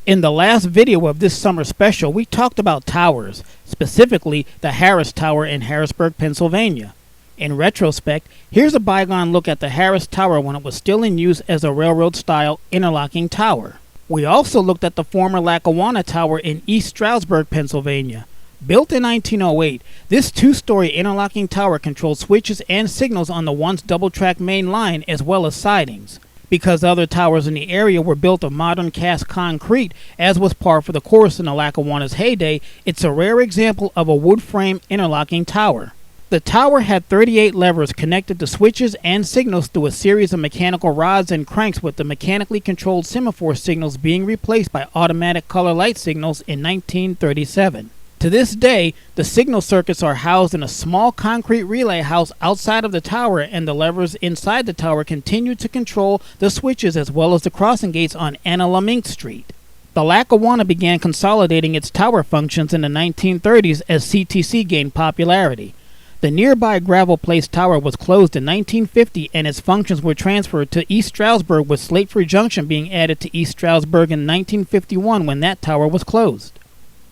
In the last video of this summer special, we talked about towers, specifically the Harris Tower in Harrisburg, Pennsylvania. In retrospect, here's a bygone look at the Harris Tower when it was still in use as a railroad-style interlocking tower. We also looked at the former Lackawanna Tower in East Stroudsburg, Pennsylvania. Built in 1908, this two-story interlocking tower controlled switches and signals on the once double-track main line as well as sidings. Because other towers in the area were built of modern cast concrete, as was par for the course in the Lackawanna's heyday, it's a rare example of a wood-frame interlocking tower. The tower had 38 levers connected to switches and signals through a series of mechanical rods and cranks, with the mechanically controlled semaphore signals being replaced by automatic color light signals in 1937. To this day, the signal circuits are housed in a small concrete relay house outside of the tower, and the levers inside the tower continue to control the switches as well as the crossing gates on Anna Lamink Street. The Lackawanna began consolidating its tower functions in the 1930s as CTC gained popularity. The nearby Gravel Place Tower was closed in 1950, and its functions were transferred to East Stroudsburg, with Slateford Junction being added to East Stroudsburg in 1951 when that tower was closed.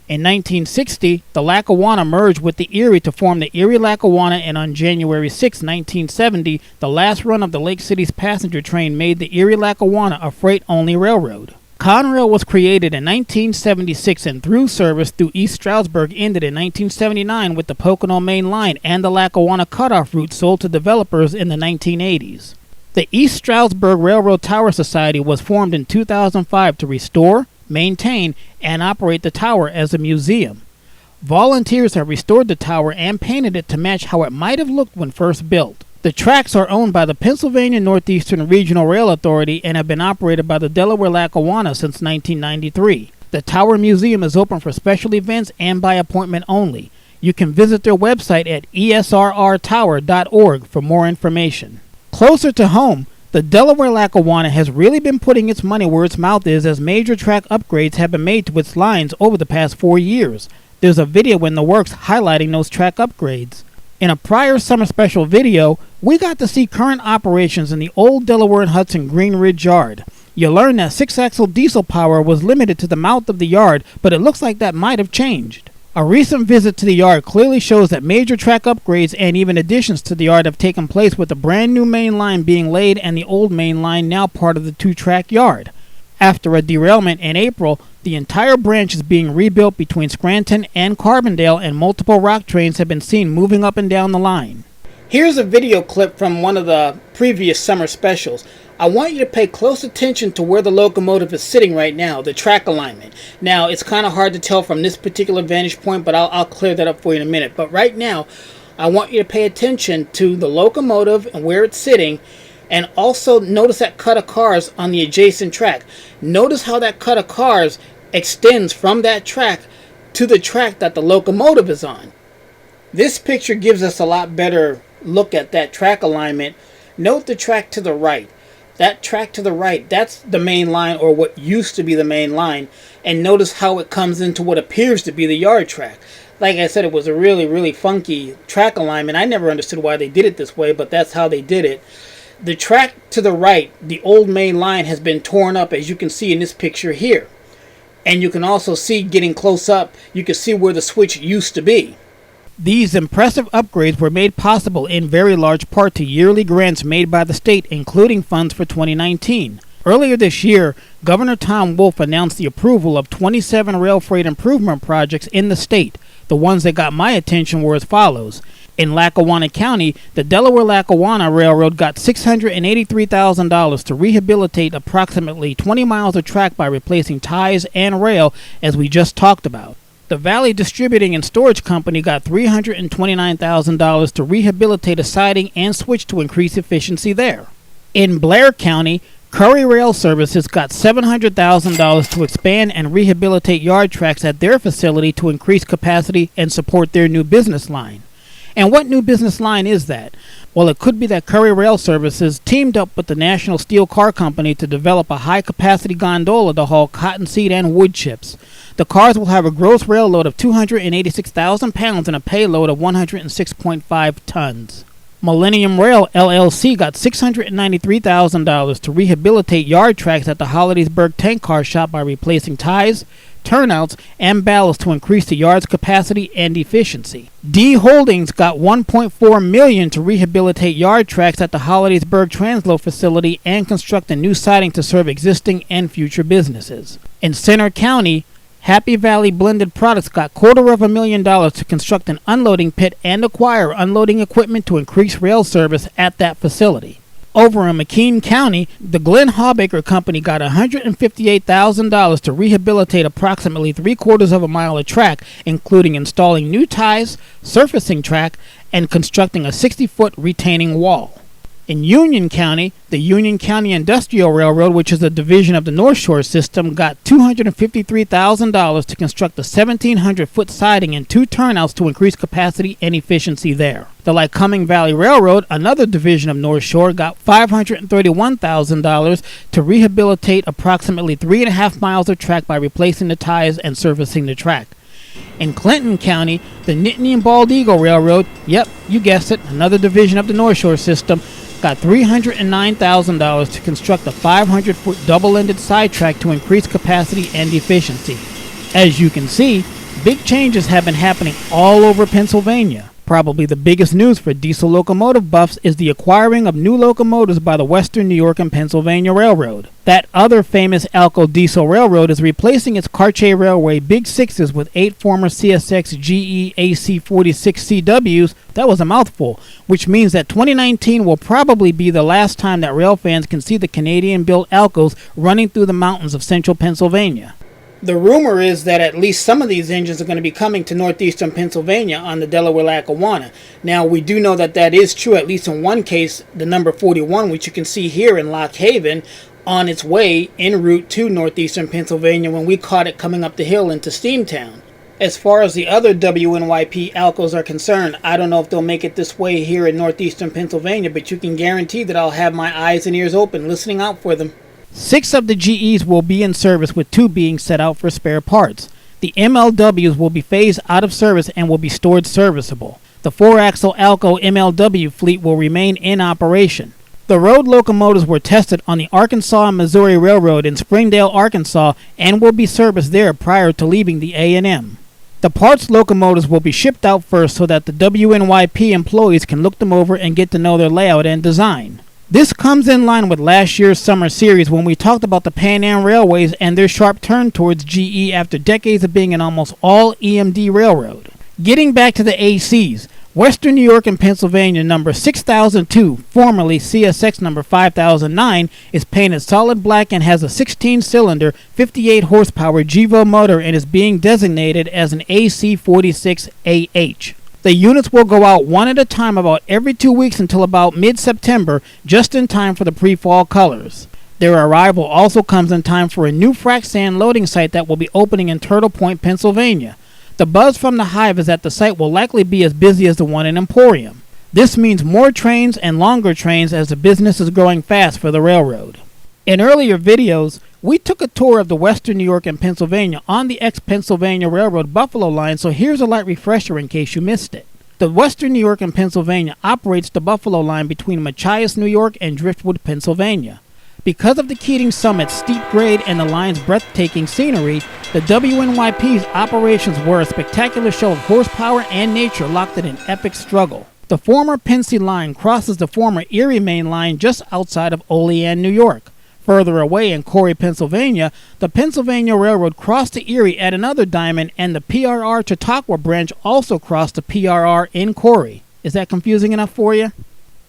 In 1960, the Lackawanna merged with the Erie to form the Erie-Lackawanna, and on January 6, 1970, the last run of the Lake City's passenger train made the Erie-Lackawanna a freight-only railroad. Conrail was created in 1976, and through service through East Stroudsburg ended in 1979 with the Pocono Main Line and the Lackawanna Cutoff Route sold to developers in the 1980s. The East Stroudsburg Railroad Tower Society was formed in 2005 to restore, maintain, and operate the tower as a museum. Volunteers have restored the tower and painted it to match how it might have looked when first built. The tracks are owned by the Pennsylvania Northeastern Regional Rail Authority and have been operated by the Delaware Lackawanna since 1993. The Tower Museum is open for special events and by appointment only. You can visit their website at esrrtower.org for more information. Closer to home, the Delaware Lackawanna has really been putting its money where its mouth is, as major track upgrades have been made to its lines over the past 4 years. There's a video in the works highlighting those track upgrades. In a prior summer special video, we got to see current operations in the old Delaware and Hudson Green Ridge Yard. You learned that 6-axle diesel power was limited to the mouth of the yard, but it looks like that might have changed. A recent visit to the yard clearly shows that major track upgrades and even additions to the yard have taken place, with the brand new main line being laid and the old main line now part of the 2-track yard. After a derailment in April, the entire branch is being rebuilt between Scranton and Carbondale, and multiple rock trains have been seen moving up and down the line. Here's a video clip from one of the previous summer specials. I want you to pay close attention to where the locomotive is sitting right now, the track alignment. Now, it's kind of hard to tell from this particular vantage point, but I'll clear that up for you in a minute. But right now, I want you to pay attention to the locomotive and where it's sitting, and also notice that cut of cars on the adjacent track. Notice how that cut of cars extends from that track to the track that the locomotive is on. This picture gives us a lot better look at that track alignment. Note the track to the right. That track to the right, that's the main line, or what used to be the main line. And notice how it comes into what appears to be the yard track. Like I said, it was a really, really funky track alignment. I never understood why they did it this way, but that's how they did it. The track to the right, the old main line, has been torn up, as you can see in this picture here. And you can also see, getting close up, you can see where the switch used to be. These impressive upgrades were made possible in very large part to yearly grants made by the state, including funds for 2019. Earlier this year, Governor Tom Wolf announced the approval of 27 rail freight improvement projects in the state. The ones that got my attention were as follows. In Lackawanna County, the Delaware Lackawanna Railroad got $683,000 to rehabilitate approximately 20 miles of track by replacing ties and rail, as we just talked about. The Valley Distributing and Storage Company got $329,000 to rehabilitate a siding and switch to increase efficiency there. In Blair County, Curry Rail Services got $700,000 to expand and rehabilitate yard tracks at their facility to increase capacity and support their new business line. And what new business line is that? Well, it could be that Curry Rail Services teamed up with the National Steel Car Company to develop a high-capacity gondola to haul cottonseed and wood chips. The cars will have a gross rail load of 286,000 pounds and a payload of 106.5 tons. Millennium Rail LLC got $693,000 to rehabilitate yard tracks at the Hollidaysburg tank car shop by replacing ties, turnouts, and ballast to increase the yard's capacity and efficiency. D Holdings got $1.4 million to rehabilitate yard tracks at the Hollidaysburg transload facility and construct a new siding to serve existing and future businesses. In Center County, Happy Valley Blended Products got $250,000 to construct an unloading pit and acquire unloading equipment to increase rail service at that facility. Over in McKean County, the Glenn Hawbaker Company got $158,000 to rehabilitate approximately 3/4 of a mile of track, including installing new ties, surfacing track, and constructing a 60-foot retaining wall. In Union County, the Union County Industrial Railroad, which is a division of the North Shore system, got $253,000 to construct a 1,700-foot siding and 2 turnouts to increase capacity and efficiency there. The Lycoming Valley Railroad, another division of North Shore, got $531,000 to rehabilitate approximately 3.5 miles of track by replacing the ties and surfacing the track. In Clinton County, the Nittany and Bald Eagle Railroad, yep, you guessed it, another division of the North Shore system, got $309,000 to construct a 500-foot double-ended sidetrack to increase capacity and efficiency. As you can see, big changes have been happening all over Pennsylvania. Probably the biggest news for diesel locomotive buffs is the acquiring of new locomotives by the Western New York and Pennsylvania Railroad. That other famous Alco diesel railroad is replacing its Cartier Railway Big Sixes with 8 former CSX GE AC-46 CWs. That was a mouthful, which means that 2019 will probably be the last time that rail fans can see the Canadian-built Alcos running through the mountains of central Pennsylvania. The rumor is that at least some of these engines are going to be coming to northeastern Pennsylvania on the Delaware-Lackawanna. Now, we do know that that is true, at least in one case, the number 41, which you can see here in Lock Haven, on its way en route to northeastern Pennsylvania when we caught it coming up the hill into Steamtown. As far as the other WNYP Alcos are concerned, I don't know if they'll make it this way here in northeastern Pennsylvania, but you can guarantee that I'll have my eyes and ears open, listening out for them. 6 of the GEs will be in service, with 2 being set out for spare parts. The MLWs will be phased out of service and will be stored serviceable. The 4-axle Alco MLW fleet will remain in operation. The road locomotives were tested on the Arkansas and Missouri Railroad in Springdale, Arkansas, and will be serviced there prior to leaving the A&M. The parts locomotives will be shipped out first so that the WNYP employees can look them over and get to know their layout and design. This comes in line with last year's summer series when we talked about the Pan Am Railways and their sharp turn towards GE after decades of being an almost all EMD railroad. Getting back to the ACs, Western New York and Pennsylvania number 6002, formerly CSX number 5009, is painted solid black and has a 16-cylinder, 58-horsepower GEVO motor and is being designated as an AC46AH. The units will go out one at a time about every 2 weeks until about mid-September, just in time for the pre-fall colors. Their arrival also comes in time for a new frac sand loading site that will be opening in Turtle Point, Pennsylvania. The buzz from the hive is that the site will likely be as busy as the one in Emporium. This means more trains and longer trains as the business is growing fast for the railroad. In earlier videos, we took a tour of the Western New York and Pennsylvania on the ex-Pennsylvania Railroad Buffalo line, so here's a light refresher in case you missed it. The Western New York and Pennsylvania operates the Buffalo line between Machias, New York and Driftwood, Pennsylvania. Because of the Keating Summit's steep grade and the line's breathtaking scenery, the WNYP's operations were a spectacular show of horsepower and nature locked in an epic struggle. The former Pennsy line crosses the former Erie Main line just outside of Olean, New York. Further away in Corry, Pennsylvania, the Pennsylvania Railroad crossed the Erie at another diamond, and the PRR Chautauqua branch also crossed the PRR in Corry. Is that confusing enough for you?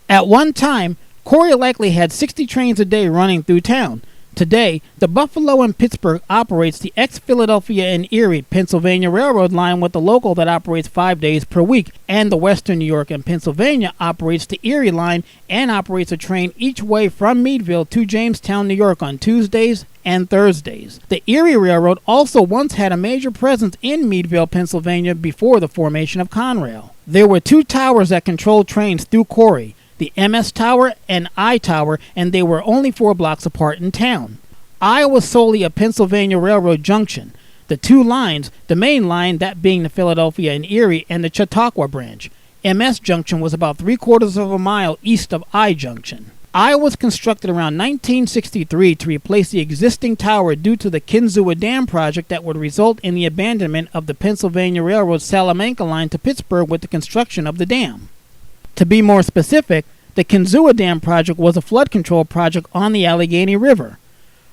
At one time, Corry likely had 60 trains a day running through town. Today, the Buffalo and Pittsburgh operates the ex-Philadelphia and Erie Pennsylvania Railroad line with a local that operates 5 days per week, and the Western New York and Pennsylvania operates the Erie line and operates a train each way from Meadville to Jamestown, New York on Tuesdays and Thursdays. The Erie Railroad also once had a major presence in Meadville, Pennsylvania before the formation of Conrail. There were 2 towers that controlled trains through Corry, the MS Tower and I Tower, and they were only 4 blocks apart in town. I was solely a Pennsylvania Railroad junction. The 2 lines, the main line, that being the Philadelphia and Erie, and the Chautauqua branch. MS Junction was about 3/4 of a mile east of I Junction. I was constructed around 1963 to replace the existing tower due to the Kinzua Dam project that would result in the abandonment of the Pennsylvania Railroad Salamanca line to Pittsburgh with the construction of the dam. To be more specific, the Kinzua Dam project was a flood control project on the Allegheny River.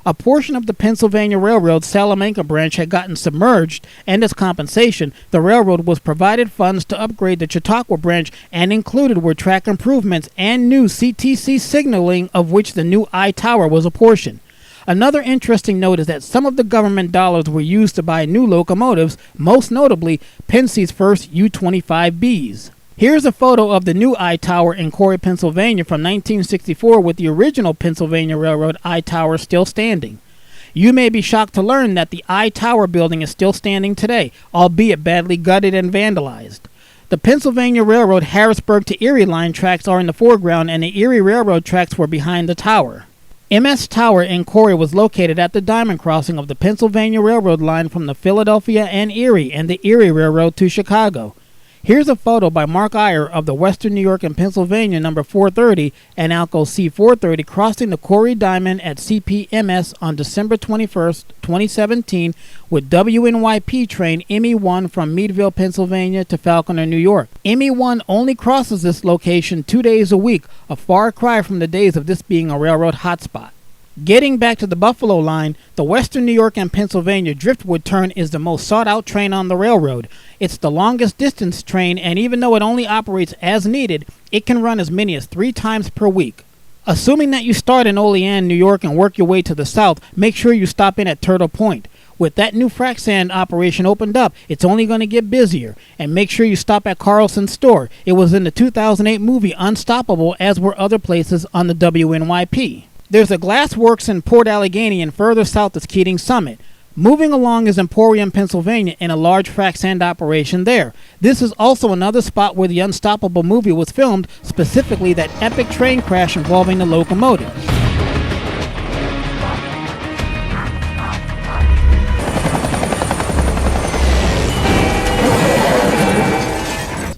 A portion of the Pennsylvania Railroad's Salamanca branch had gotten submerged, and as compensation, the railroad was provided funds to upgrade the Chautauqua branch, and included were track improvements and new CTC signaling, of which the new I Tower was a portion. Another interesting note is that some of the government dollars were used to buy new locomotives, most notably Penske's first U-25Bs. Here's a photo of the new I Tower in Quarry, Pennsylvania from 1964 with the original Pennsylvania Railroad I Tower still standing. You may be shocked to learn that the I Tower building is still standing today, albeit badly gutted and vandalized. The Pennsylvania Railroad Harrisburg to Erie line tracks are in the foreground, and the Erie Railroad tracks were behind the tower. MS Tower in Quarry was located at the diamond crossing of the Pennsylvania Railroad line from the Philadelphia and Erie and the Erie Railroad to Chicago. Here's a photo by Mark Iyer of the Western New York and Pennsylvania number 430 and Alco C430 crossing the Quarry Diamond at CPMS on December 21st, 2017 with WNYP train ME1 from Meadville, Pennsylvania to Falconer, New York. ME1 only crosses this location 2 days a week, a far cry from the days of this being a railroad hotspot. Getting back to the Buffalo line, the Western New York and Pennsylvania Driftwood turn is the most sought-out train on the railroad. It's the longest distance train, and even though it only operates as needed, it can run as many as 3 times per week. Assuming that you start in Olean, New York and work your way to the south, make sure you stop in at Turtle Point. With that new frac sand operation opened up, it's only going to get busier. And make sure you stop at Carlson's store. It was in the 2008 movie Unstoppable, as were other places on the WNYP. There's a glass works in Port Allegheny, and further south is Keating Summit. Moving along is Emporium, Pennsylvania, and a large frac sand operation there. This is also another spot where the Unstoppable movie was filmed, specifically that epic train crash involving the locomotive.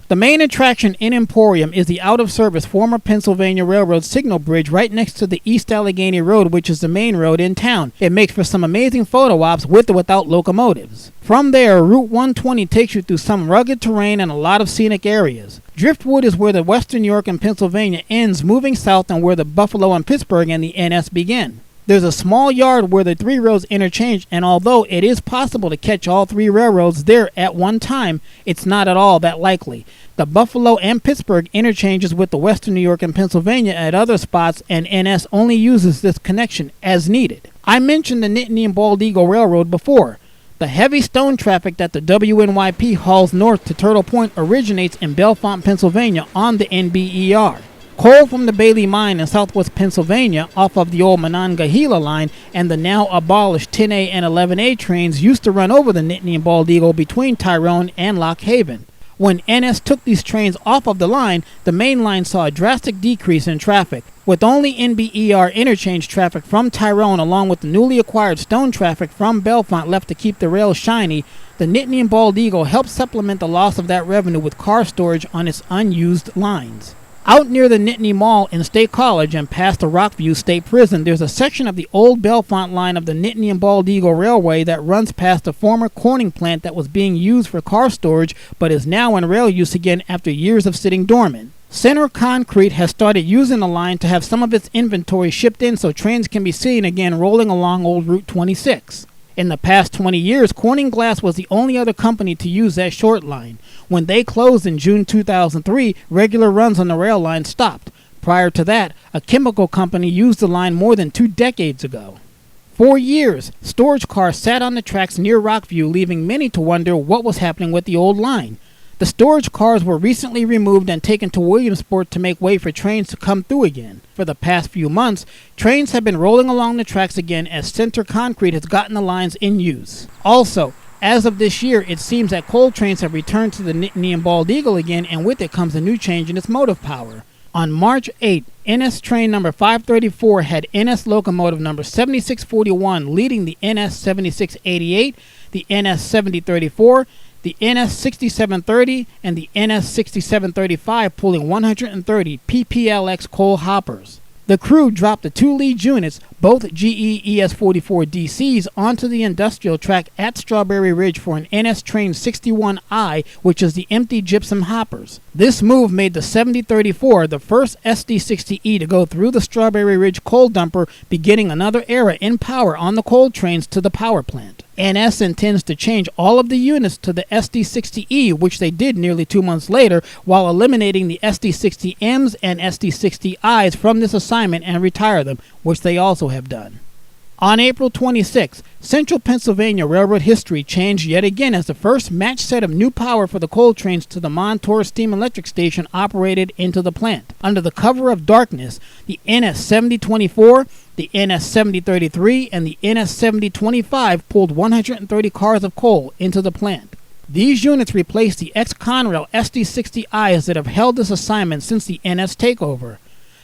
The main attraction in Emporium is the out-of-service former Pennsylvania Railroad signal bridge right next to the East Allegheny Road, which is the main road in town. It makes for some amazing photo ops with or without locomotives. From there, Route 120 takes you through some rugged terrain and a lot of scenic areas. Driftwood is where the Western New York and Pennsylvania ends, moving south, and where the Buffalo and Pittsburgh and the NS begin. There's a small yard where the 3 roads interchange, and although it is possible to catch all 3 railroads there at one time, it's not at all that likely. The Buffalo and Pittsburgh interchanges with the Western New York and Pennsylvania at other spots, and NS only uses this connection as needed. I mentioned the Nittany and Bald Eagle Railroad before. The heavy stone traffic that the WNYP hauls north to Turtle Point originates in Bellefonte, Pennsylvania on the NBER. Coal from the Bailey Mine in southwest Pennsylvania off of the old Monongahela line and the now abolished 10A and 11A trains used to run over the Nittany and Bald Eagle between Tyrone and Lock Haven. When NS took these trains off of the line, the main line saw a drastic decrease in traffic. With only NBER interchange traffic from Tyrone along with the newly acquired stone traffic from Bellefonte left to keep the rails shiny, the Nittany and Bald Eagle helped supplement the loss of that revenue with car storage on its unused lines. Out near the Nittany Mall in State College and past the Rockview State Prison, there's a section of the old Bellefonte line of the Nittany and Bald Eagle Railway that runs past a former corning plant that was being used for car storage but is now in rail use again after years of sitting dormant. Center Concrete has started using the line to have some of its inventory shipped in so trains can be seen again rolling along old Route 26. In the past 20 years, Corning Glass was the only other company to use that short line. When they closed in June 2003, regular runs on the rail line stopped. Prior to that, a chemical company used the line more than 2 decades ago. For years, storage cars sat on the tracks near Rockview, leaving many to wonder what was happening with the old line. The storage cars were recently removed and taken to Williamsport to make way for trains to come through again. For the past few months, trains have been rolling along the tracks again as Center Concrete has gotten the lines in use. Also, as of this year, it seems that coal trains have returned to the Nittany and Bald Eagle again, and with it comes a new change in its motive power. On March 8, NS train number 534 had NS locomotive number 7641 leading the NS 7688, the NS 7034, the NS-6730 and the NS-6735 pulling 130 PPLX coal hoppers. The crew dropped the 2 lead units, both GE ES-44 DCs, onto the industrial track at Strawberry Ridge for an NS Train 61I, which is the empty gypsum hoppers. This move made the 7034 the first SD-60E to go through the Strawberry Ridge coal dumper, beginning another era in power on the coal trains to the power plant. NS intends to change all of the units to the SD-60E, which they did nearly 2 months later, while eliminating the SD-60Ms and SD-60Is from this assignment and retire them, which they also have done. On April 26, Central Pennsylvania Railroad history changed yet again as the first match set of new power for the coal trains to the Montour Steam Electric Station operated into the plant. Under the cover of darkness, the NS-7024, the NS-7033, and the NS-7025 pulled 130 cars of coal into the plant. These units replaced the ex-Conrail SD-60Is that have held this assignment since the NS takeover.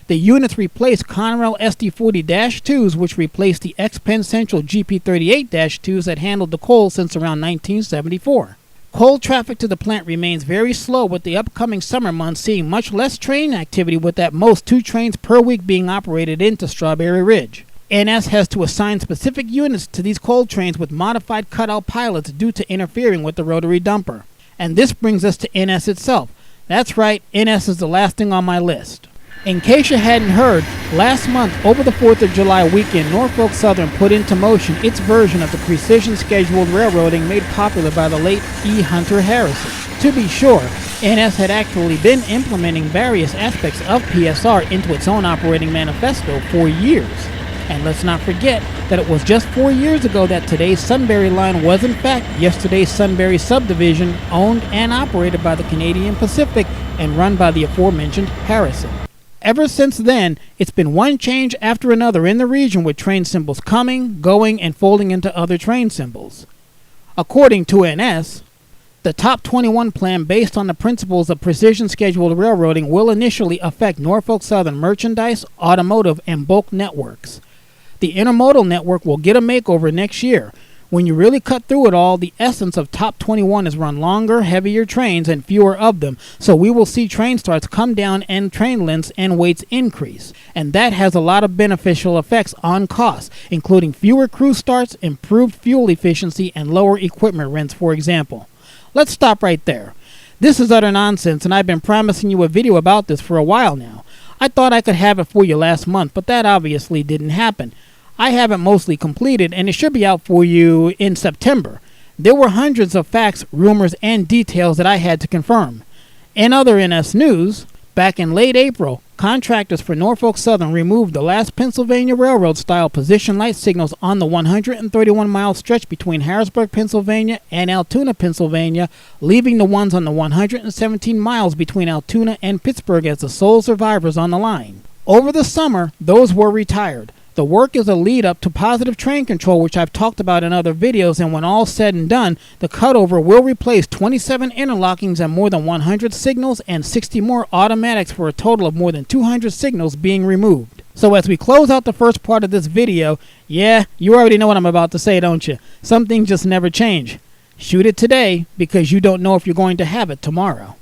The units replaced Conrail SD-40-2s, which replaced the ex-Penn Central GP38-2s that handled the coal since around 1974. Coal traffic to the plant remains very slow, with the upcoming summer months seeing much less train activity, with at most 2 trains per week being operated into Strawberry Ridge. NS has to assign specific units to these coal trains with modified cutout pilots due to interfering with the rotary dumper. And this brings us to NS itself. That's right, NS is the last thing on my list. In case you hadn't heard, last month over the 4th of July weekend, Norfolk Southern put into motion its version of the precision scheduled railroading made popular by the late E. Hunter Harrison. To be sure, NS had actually been implementing various aspects of PSR into its own operating manifesto for years. And let's not forget that it was just 4 years ago that today's Sunbury Line was in fact yesterday's Sunbury subdivision, owned and operated by the Canadian Pacific and run by the aforementioned Harrison. Ever since then, it's been one change after another in the region, with train symbols coming, going, and folding into other train symbols. According to NS, the Top 21 plan, based on the principles of precision scheduled railroading, will initially affect Norfolk Southern merchandise, automotive, and bulk networks. The intermodal network will get a makeover next year. When you really cut through it all, the essence of Top 21 is run longer, heavier trains and fewer of them, so we will see train starts come down and train lengths and weights increase. And that has a lot of beneficial effects on costs, including fewer crew starts, improved fuel efficiency, and lower equipment rents, for example. Let's stop right there. This is utter nonsense, and I've been promising you a video about this for a while now. I thought I could have it for you last month, but that obviously didn't happen. I have it mostly completed, and it should be out for you in September. There were hundreds of facts, rumors, and details that I had to confirm. In other NS news, back in late April, contractors for Norfolk Southern removed the last Pennsylvania Railroad-style position light signals on the 131-mile stretch between Harrisburg, Pennsylvania, and Altoona, Pennsylvania, leaving the ones on the 117 miles between Altoona and Pittsburgh as the sole survivors on the line. Over the summer, those were retired. The work is a lead-up to positive train control, which I've talked about in other videos, and when all said and done, the cutover will replace 27 interlockings and more than 100 signals and 60 more automatics, for a total of more than 200 signals being removed. So as we close out the first part of this video, yeah, you already know what I'm about to say, don't you? Some things just never change. Shoot it today, because you don't know if you're going to have it tomorrow.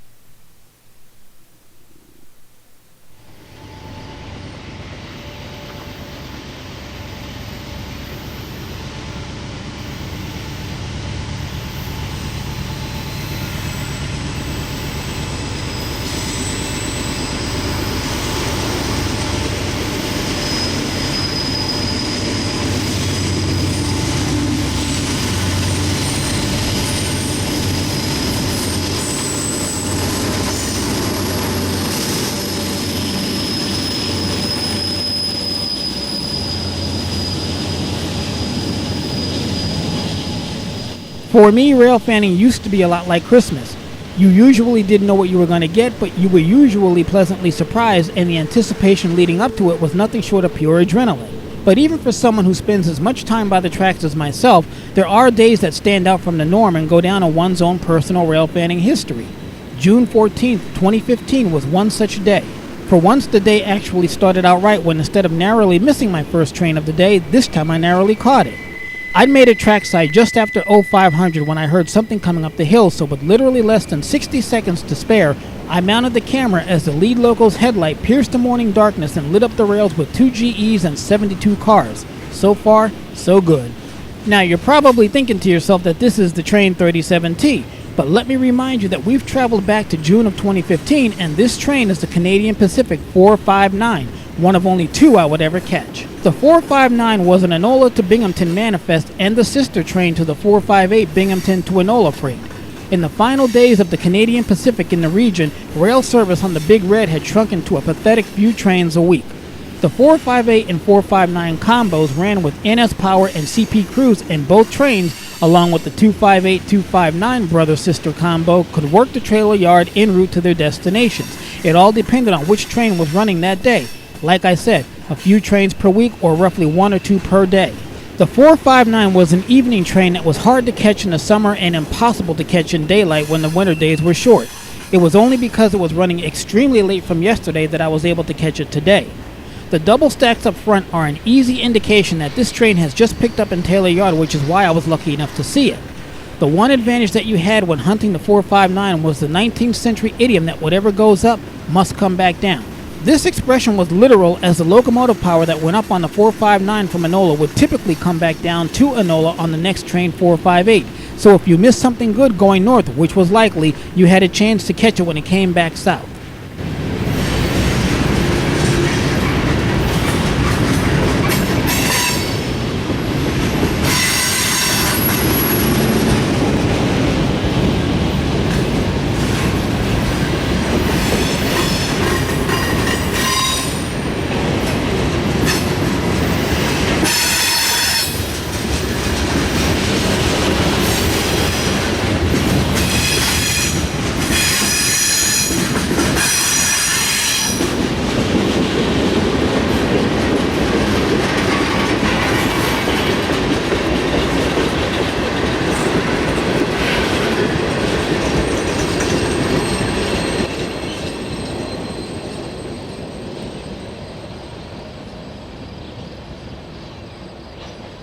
For me, rail fanning used to be a lot like Christmas. You usually didn't know what you were going to get, but you were usually pleasantly surprised, and the anticipation leading up to it was nothing short of pure adrenaline. But even for someone who spends as much time by the tracks as myself, there are days that stand out from the norm and go down in one's own personal rail fanning history. June 14th, 2015 was one such day. For once, the day actually started out right when, instead of narrowly missing my first train of the day, this time I narrowly caught it. I'd made a trackside just after 0500 when I heard something coming up the hill, so with literally less than 60 seconds to spare, I mounted the camera as the lead loco's headlight pierced the morning darkness and lit up the rails with 2 GEs and 72 cars. So far, so good. Now you're probably thinking to yourself that this is the train 37T, but let me remind you that we've traveled back to June of 2015 and this train is the Canadian Pacific 459, one of only 2 I would ever catch. The 459 was an Enola to Binghamton manifest and the sister train to the 458 Binghamton to Enola freight. In the final days of the Canadian Pacific in the region, rail service on the Big Red had shrunken to a pathetic few trains a week. The 458 and 459 combos ran with NS Power and CP Crews, and both trains, along with the 258-259 brother-sister combo, could work the trailer yard en route to their destinations. It all depended on which train was running that day. Like I said, a few trains per week or roughly 1 or 2 per day. The 459 was an evening train that was hard to catch in the summer and impossible to catch in daylight when the winter days were short. It was only because it was running extremely late from yesterday that I was able to catch it today. The double stacks up front are an easy indication that this train has just picked up in Taylor Yard, which is why I was lucky enough to see it. The one advantage that you had when hunting the 459 was the 19th century idiom that whatever goes up must come back down. This expression was literal, as the locomotive power that went up on the 459 from Enola would typically come back down to Enola on the next train 458. So if you missed something good going north, which was likely, you had a chance to catch it when it came back south.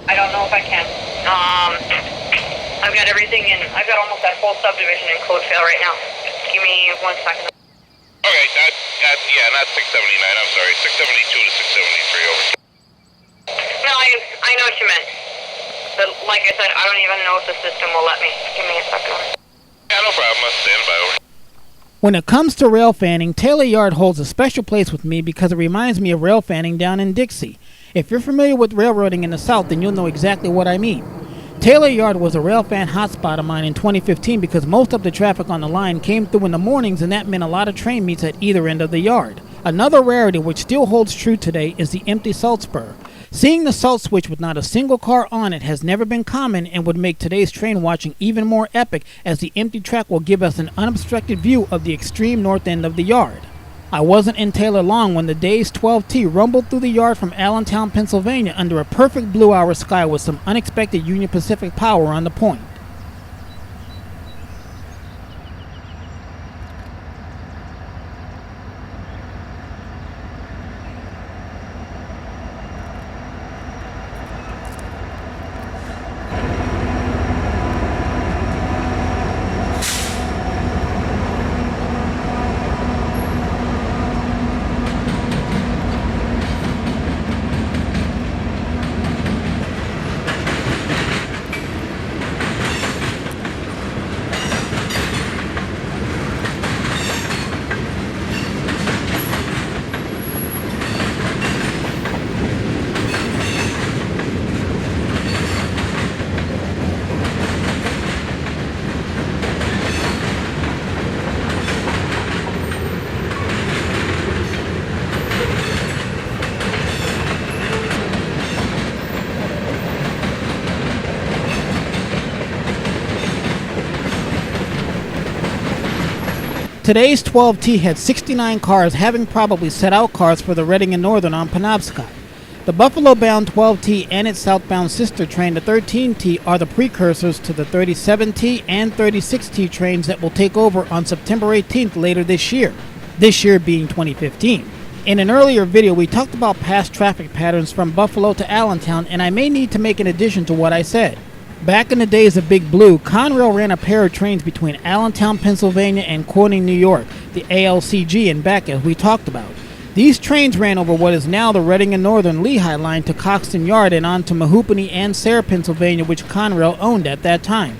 I don't know if I can. I've got everything in. I've got almost that whole subdivision in code fail right now. Give me 1 second. Okay, not 679. I'm sorry, 672 to 673 over. No, I know what you meant. But like I said, I don't even know if the system will let me. Give me a second. Yeah, no problem. I'll stand by over. When it comes to rail fanning, Taylor Yard holds a special place with me because it reminds me of rail fanning down in Dixie. If you're familiar with railroading in the South, then you'll know exactly what I mean. Taylor Yard was a rail fan hotspot of mine in 2015 because most of the traffic on the line came through in the mornings, and that meant a lot of train meets at either end of the yard. Another rarity which still holds true today is the empty salt spur. Seeing the salt switch with not a single car on it has never been common and would make today's train watching even more epic, as the empty track will give us an unobstructed view of the extreme north end of the yard. I wasn't in Taylor long when the day's 12T rumbled through the yard from Allentown, Pennsylvania under a perfect blue-hour sky with some unexpected Union Pacific power on the point. Today's 12T had 69 cars, having probably set out cars for the Reading and Northern on Penobscot. The Buffalo-bound 12T and its southbound sister train, the 13T, are the precursors to the 37T and 36T trains that will take over on September 18th later this year being 2015. In an earlier video, we talked about past traffic patterns from Buffalo to Allentown, and I may need to make an addition to what I said. Back in the days of Big Blue, Conrail ran a pair of trains between Allentown, Pennsylvania and Corning, New York, the ALCG and back as we talked about. These trains ran over what is now the Reading and Northern Lehigh line to Coxton Yard and on to Mahoupany and Sayre, Pennsylvania, which Conrail owned at that time.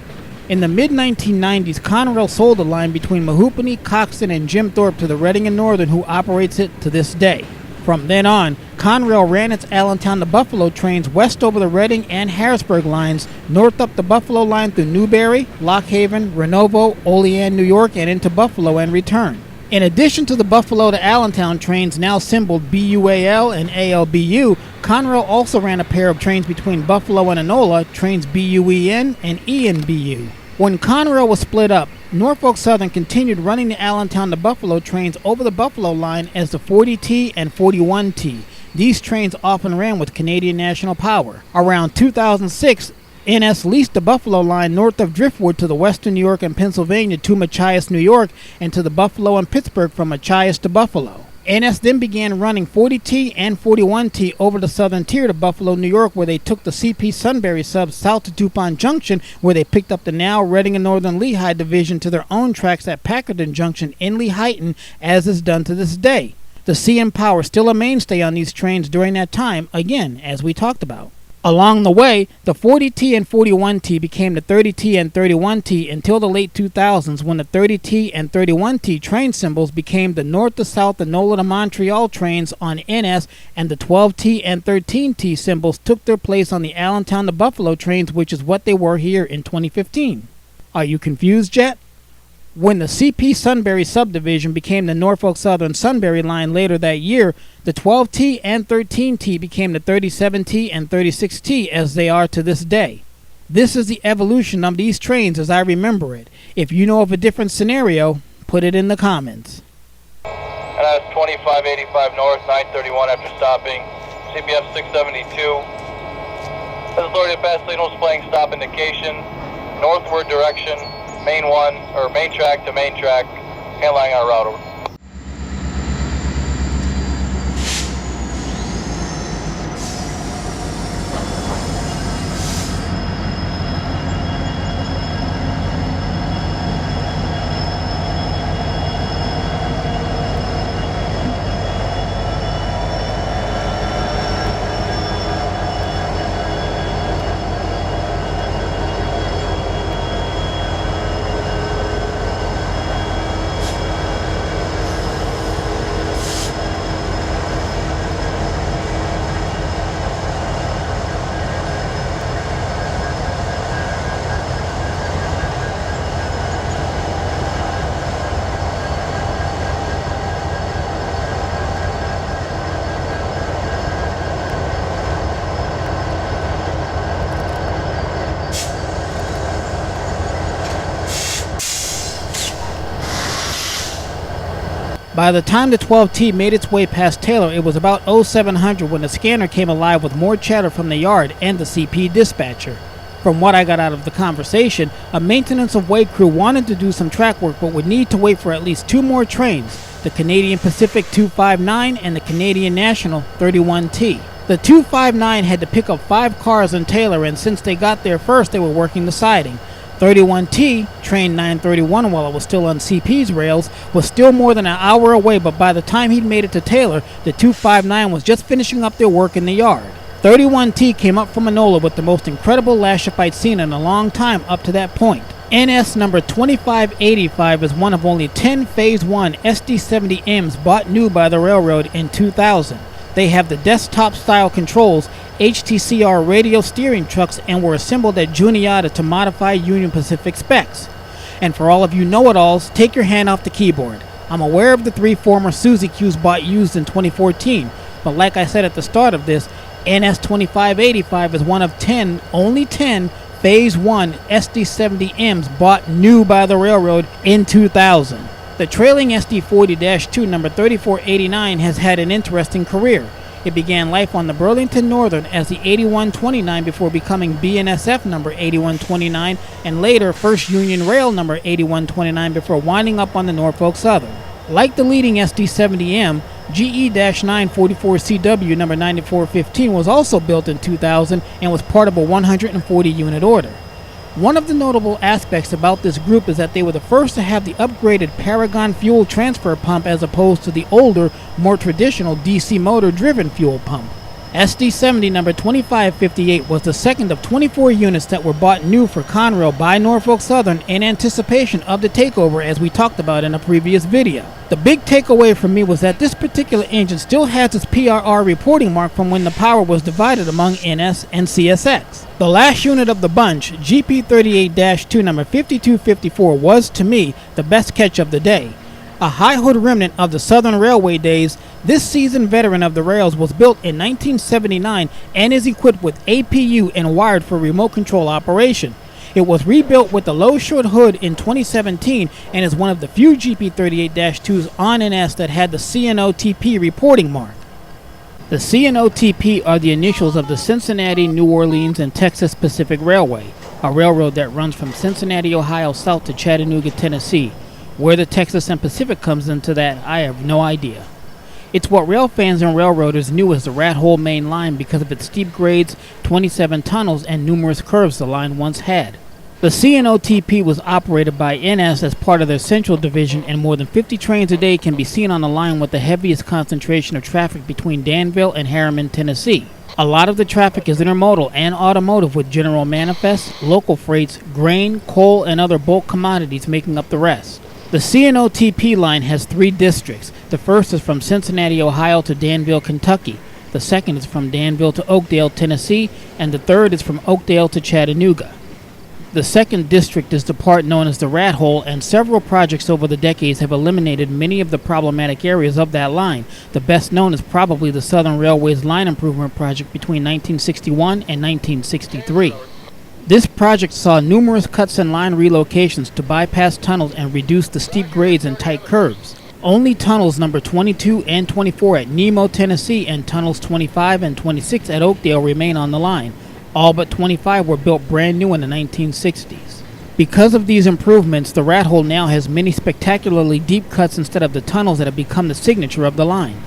In the mid-1990s, Conrail sold the line between Mahoupany, Coxton, and Jim Thorpe to the Reading and Northern, who operates it to this day. From then on, Conrail ran its Allentown to Buffalo trains west over the Reading and Harrisburg lines, north up the Buffalo line through Newberry, Lock Haven, Renovo, Olean, New York, and into Buffalo and return. In addition to the Buffalo to Allentown trains now symboled BUAL and ALBU, Conrail also ran a pair of trains between Buffalo and Enola, trains BUEN and ENBU. When Conrail was split up, Norfolk Southern continued running the Allentown to Buffalo trains over the Buffalo line as the 40T and 41T. These trains often ran with Canadian National Power. Around 2006, NS leased the Buffalo line north of Driftwood to the western New York and Pennsylvania to Machias, New York, and to the Buffalo and Pittsburgh from Machias to Buffalo. NS then began running 40T and 41T over the southern tier to Buffalo, New York, where they took the CP Sunbury subs south to Tupon Junction, where they picked up the now Reading and Northern Lehigh division to their own tracks at Packerton Junction in Lehighton, as is done to this day. The CN Power still a mainstay on these trains during that time, again, as we talked about. Along the way, the 40T and 41T became the 30T and 31T until the late 2000s, when the 30T and 31T train symbols became the north to south Enola to Montreal trains on NS, and the 12T and 13T symbols took their place on the Allentown to Buffalo trains, which is what they were here in 2015. Are you confused yet? When the CP Sunbury subdivision became the Norfolk Southern Sunbury line later that year, the 12T and 13T became the 37T and 36T as they are to this day. This is the evolution of these trains as I remember it. If you know of a different scenario, put it in the comments. And that's 2585 north, 931 after stopping, CBF 672. Has authority to pass signals playing stop indication, northward direction. Main track to main track, handling our route over. By the time the 12T made its way past Taylor, it was about 0700 when the scanner came alive with more chatter from the yard and the CP dispatcher. From what I got out of the conversation, a maintenance of way crew wanted to do some track work but would need to wait for at least two more trains, the Canadian Pacific 259 and the Canadian National 31T. The 259 had to pick up 5 cars in Taylor, and since they got there first, they were working the siding. 31T, train 931 while it was still on CP's rails, was still more than an hour away, but by the time he'd made it to Taylor, the 259 was just finishing up their work in the yard. 31T came up from Enola with the most incredible lash-up I'd seen in a long time up to that point. NS number 2585 is one of only 10 Phase 1 SD70Ms bought new by the railroad in 2000. They have the desktop-style controls, HTCR radio steering trucks, and were assembled at Juniata to modify Union Pacific specs. And for all of you know-it-alls, take your hand off the keyboard. I'm aware of the 3 former Suzy Qs bought used in 2014, but like I said at the start of this, NS 2585 is one of 10, only 10, Phase 1 SD70Ms bought new by the railroad in 2000. The trailing SD40-2 number 3489 has had an interesting career. It began life on the Burlington Northern as the 8129 before becoming BNSF number 8129 and later First Union Rail number 8129 before winding up on the Norfolk Southern. Like the leading SD70M, GE-944CW number 9415 was also built in 2000 and was part of a 140-unit order. One of the notable aspects about this group is that they were the first to have the upgraded Paragon fuel transfer pump as opposed to the older, more traditional DC motor-driven fuel pump. SD70 number 2558 was the second of 24 units that were bought new for Conrail by Norfolk Southern in anticipation of the takeover, as we talked about in a previous video. The big takeaway for me was that this particular engine still has its PRR reporting mark from when the power was divided among NS and CSX. The last unit of the bunch, GP38-2 number 5254, was, to me, the best catch of the day. A high hood remnant of the Southern Railway days, this seasoned veteran of the rails was built in 1979 and is equipped with APU and wired for remote control operation. It was rebuilt with the low short hood in 2017 and is one of the few GP38-2s on NS that had the CNOTP reporting mark. The CNOTP are the initials of the Cincinnati, New Orleans, and Texas Pacific Railway, a railroad that runs from Cincinnati, Ohio south to Chattanooga, Tennessee. Where the Texas and Pacific comes into that, I have no idea. It's what rail fans and railroaders knew as the Rat Hole Main Line because of its steep grades, 27 tunnels, and numerous curves the line once had. The CNOTP was operated by NS as part of their Central Division, and more than 50 trains a day can be seen on the line with the heaviest concentration of traffic between Danville and Harriman, Tennessee. A lot of the traffic is intermodal and automotive, with general manifests, local freights, grain, coal, and other bulk commodities making up the rest. The CNOTP line has 3 districts. The first is from Cincinnati, Ohio to Danville, Kentucky. The second is from Danville to Oakdale, Tennessee, and the third is from Oakdale to Chattanooga. The second district is the part known as the Rat Hole, and several projects over the decades have eliminated many of the problematic areas of that line. The best known is probably the Southern Railway's line improvement project between 1961 and 1963. This project saw numerous cuts and line relocations to bypass tunnels and reduce the steep grades and tight curves. Only tunnels number 22 and 24 at Nemo, Tennessee, and tunnels 25 and 26 at Oakdale remain on the line. All but 25 were built brand new in the 1960s. Because of these improvements, the Rat Hole now has many spectacularly deep cuts instead of the tunnels that have become the signature of the line.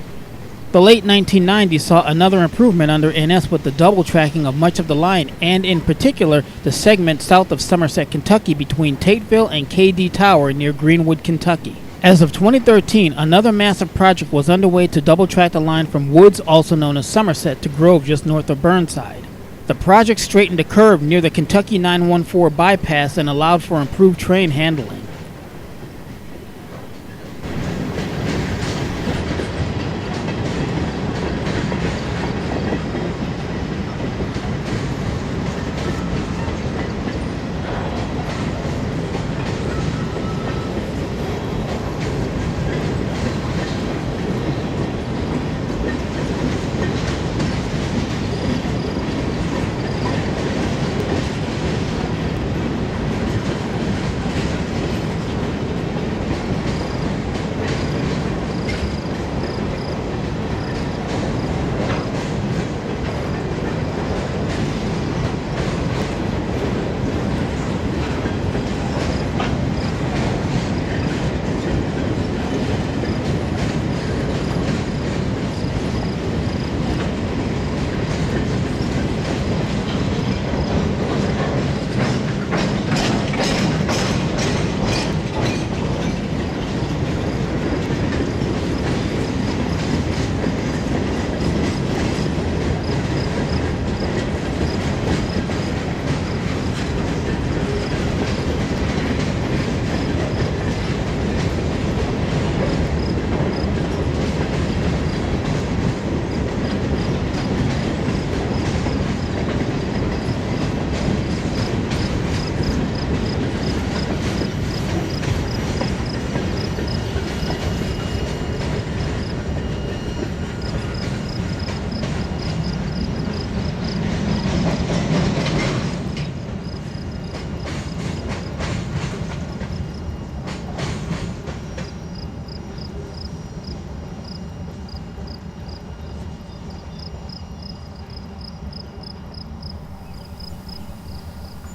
The late 1990s saw another improvement under NS with the double tracking of much of the line, and in particular the segment south of Somerset, Kentucky between Tateville and KD Tower near Greenwood, Kentucky. As of 2013, another massive project was underway to double track the line from Woods, also known as Somerset, to Grove just north of Burnside. The project straightened a curve near the Kentucky 914 bypass and allowed for improved train handling.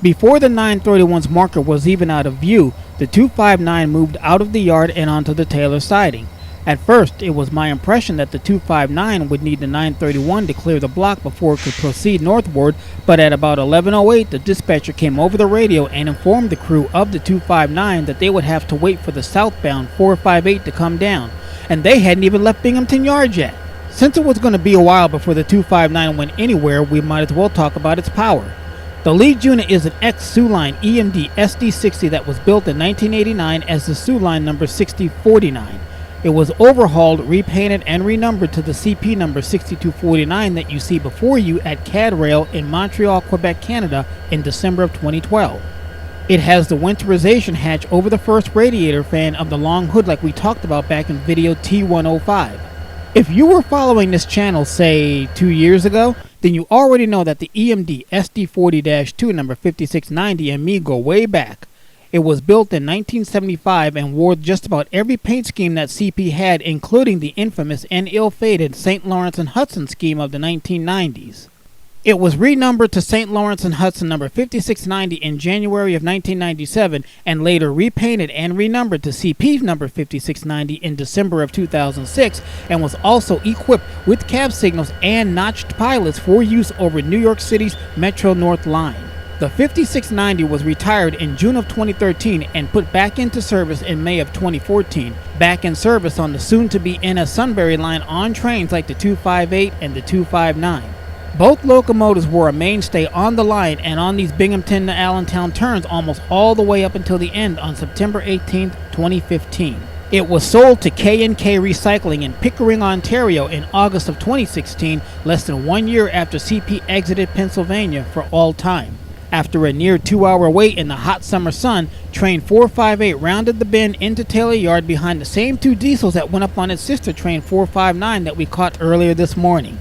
Before the 931's marker was even out of view, the 259 moved out of the yard and onto the Taylor siding. At first, it was my impression that the 259 would need the 931 to clear the block before it could proceed northward, but at about 11:08, the dispatcher came over the radio and informed the crew of the 259 that they would have to wait for the southbound 458 to come down, and they hadn't even left Binghamton Yard yet. Since it was going to be a while before the 259 went anywhere, we might as well talk about its power. The lead unit is an ex-Sioux Line EMD SD60 that was built in 1989 as the Sioux Line number 6049. It was overhauled, repainted, and renumbered to the CP number 6249 that you see before you at CAD Rail in Montreal, Quebec, Canada in December of 2012. It has the winterization hatch over the first radiator fan of the long hood like we talked about back in video T105. If you were following this channel, say, 2 years ago, then you already know that the EMD SD40-2 number 5690 and me go way back. It was built in 1975 and wore just about every paint scheme that CP had, including the infamous and ill-fated St. Lawrence and Hudson scheme of the 1990s. It was renumbered to St. Lawrence and Hudson number 5690 in January of 1997 and later repainted and renumbered to CP number 5690 in December of 2006 and was also equipped with cab signals and notched pilots for use over New York City's Metro North Line. The 5690 was retired in June of 2013 and put back into service in May of 2014, back in service on the soon-to-be NS Sunbury Line on trains like the 258 and the 259. Both locomotives were a mainstay on the line and on these Binghamton to Allentown turns almost all the way up until the end on September 18, 2015. It was sold to K&K Recycling in Pickering, Ontario in August of 2016, less than 1 year after CP exited Pennsylvania for all time. After a near 2-hour wait in the hot summer sun, train 458 rounded the bend into Taylor Yard behind the same two diesels that went up on its sister train 459 that we caught earlier this morning.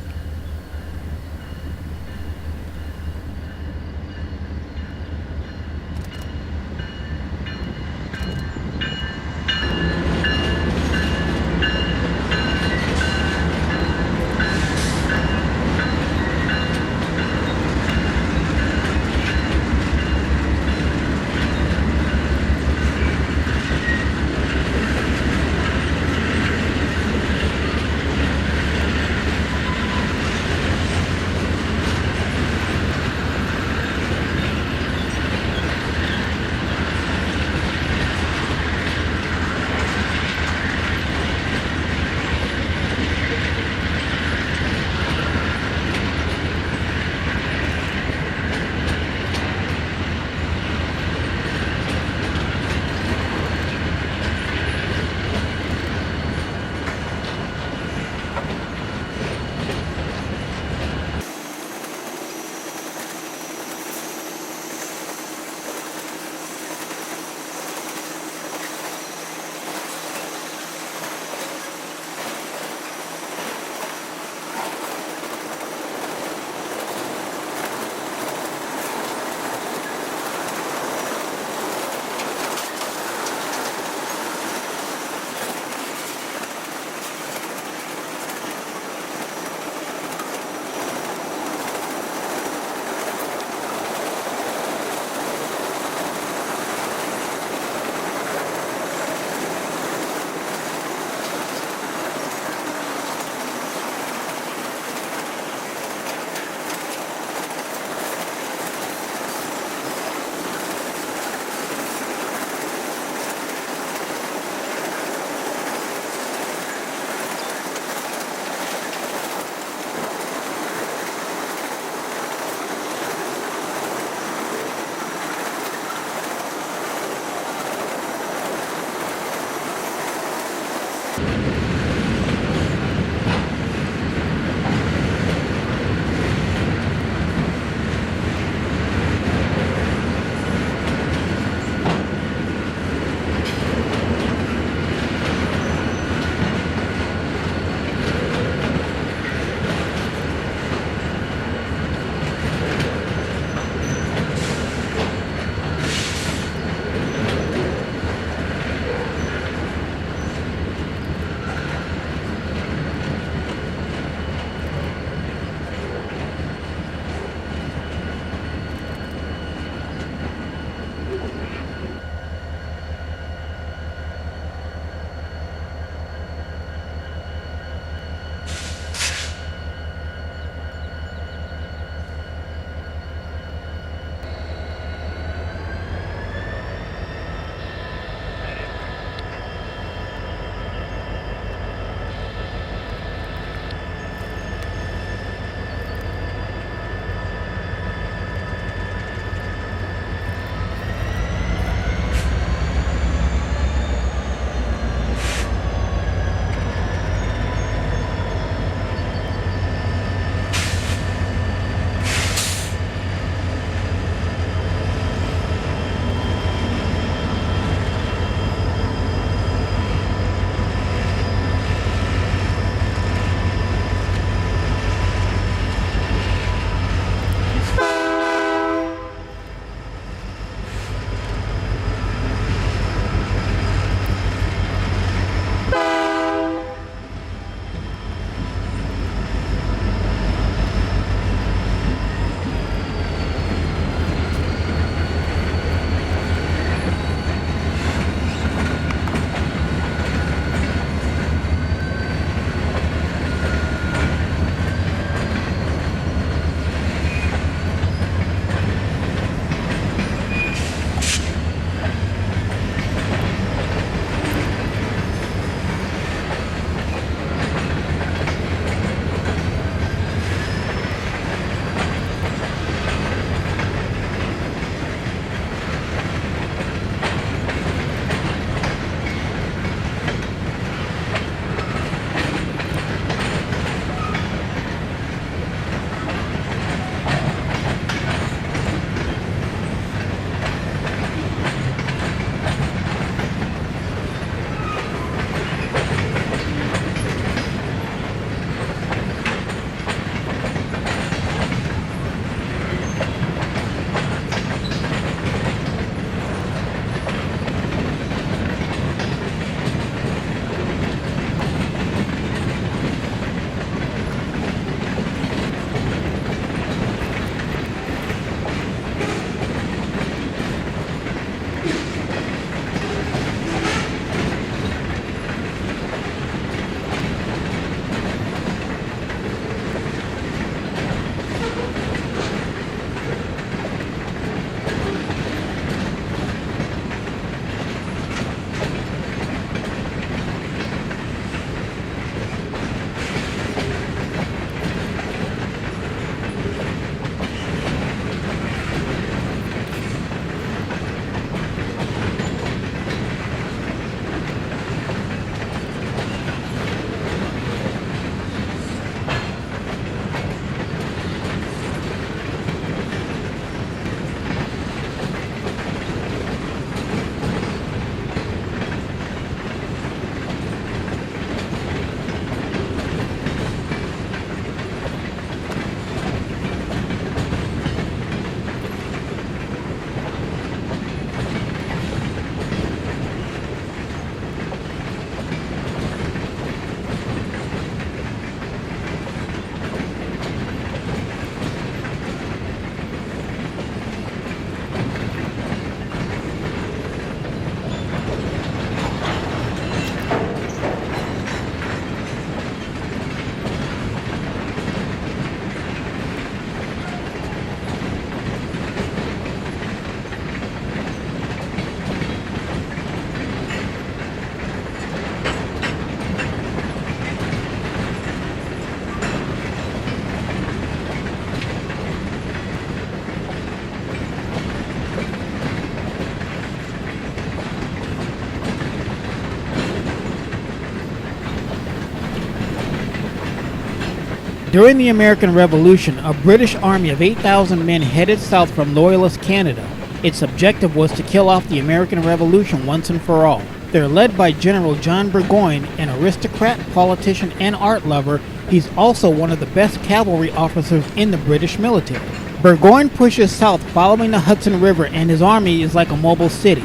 During the American Revolution, a British army of 8,000 men headed south from Loyalist Canada. Its objective was to kill off the American Revolution once and for all. They're led by General John Burgoyne, an aristocrat, politician, and art lover. He's also one of the best cavalry officers in the British military. Burgoyne pushes south following the Hudson River, and his army is like a mobile city.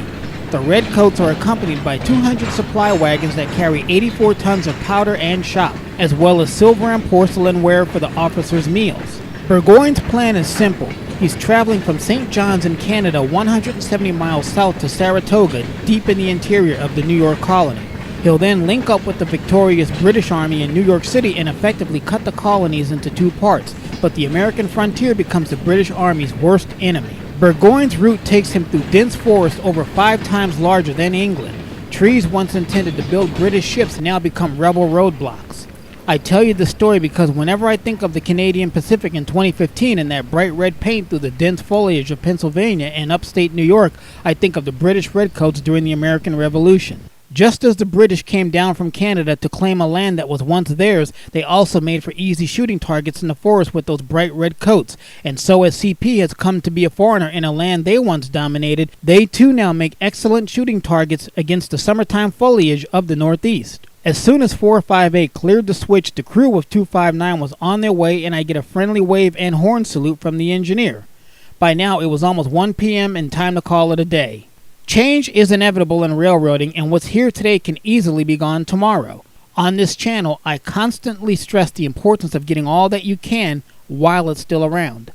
The Redcoats are accompanied by 200 supply wagons that carry 84 tons of powder and shot, as well as silver and porcelain ware for the officers' meals. Burgoyne's plan is simple. He's traveling from St. John's in Canada 170 miles south to Saratoga, deep in the interior of the New York colony. He'll then link up with the victorious British Army in New York City and effectively cut the colonies into two parts, but the American frontier becomes the British Army's worst enemy. Burgoyne's route takes him through dense forests over 5 times larger than England. Trees once intended to build British ships now become rebel roadblocks. I tell you this story because whenever I think of the Canadian Pacific in 2015 and that bright red paint through the dense foliage of Pennsylvania and upstate New York, I think of the British Redcoats during the American Revolution. Just as the British came down from Canada to claim a land that was once theirs, they also made for easy shooting targets in the forest with those bright red coats. And so as CP has come to be a foreigner in a land they once dominated, they too now make excellent shooting targets against the summertime foliage of the Northeast. As soon as 458 cleared the switch, the crew of 259 was on their way, and I get a friendly wave and horn salute from the engineer. By now, it was almost 1 p.m. and time to call it a day. Change is inevitable in railroading, and what's here today can easily be gone tomorrow. On this channel, I constantly stress the importance of getting all that you can while it's still around.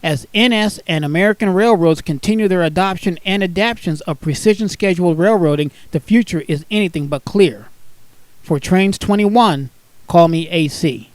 As NS and American railroads continue their adoption and adaptations of precision-scheduled railroading, the future is anything but clear. For Trains 21, call me AC.